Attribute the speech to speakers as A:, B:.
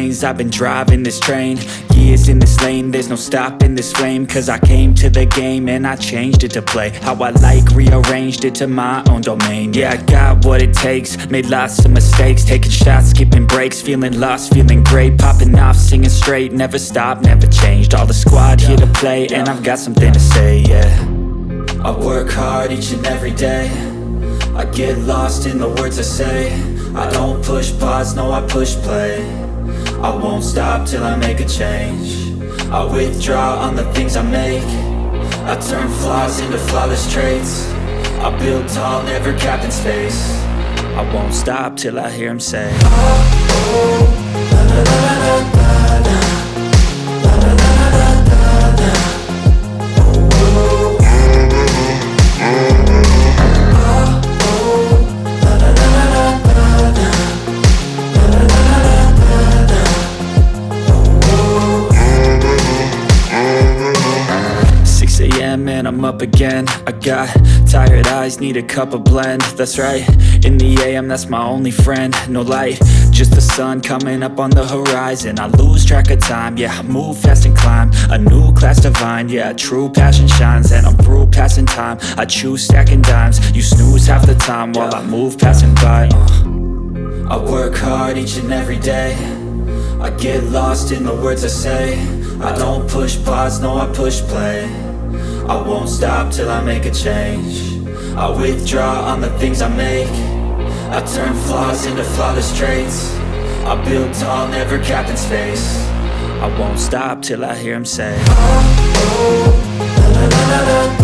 A: lanes. I've been driving this train, years in this lane. There's no stopping this flame, cause I came to the game and I changed it to play how I like, rearranged it to my own domain. Yeah, I got what it takes, made lots of mistakes, taking shots, skipping breaks, feeling lost, feeling great, popping off, singing straight, never stopped, never changed. All the squad here to play, and I've got something to say, yeah. I work hard each and every day, I get lost in the words I say. I don't push pause, no, I push play. I won't stop till I make a change. I withdraw on the things I make. I turn flaws into flawless traits. I build tall, never capped in space. I won't stop till I hear him say, oh, oh, la la la la la la. And I'm up again. I got tired eyes, need a cup of blend. That's right, in the AM, that's my only friend. No light, just the sun coming up on the horizon. I lose track of time, yeah, I move fast and climb a new class divine, yeah, true passion shines. And I'm through passing time, I choose stacking dimes. You snooze half the time while I move passing by. I work hard each and every day, I get lost in the words I say. I don't push pause, no, I push play. I won't stop till I make a change. I withdraw on the things I make. I turn flaws into flawless traits. I build tall, never capped in space. I won't stop till I hear him say, oh, oh, la la la la la.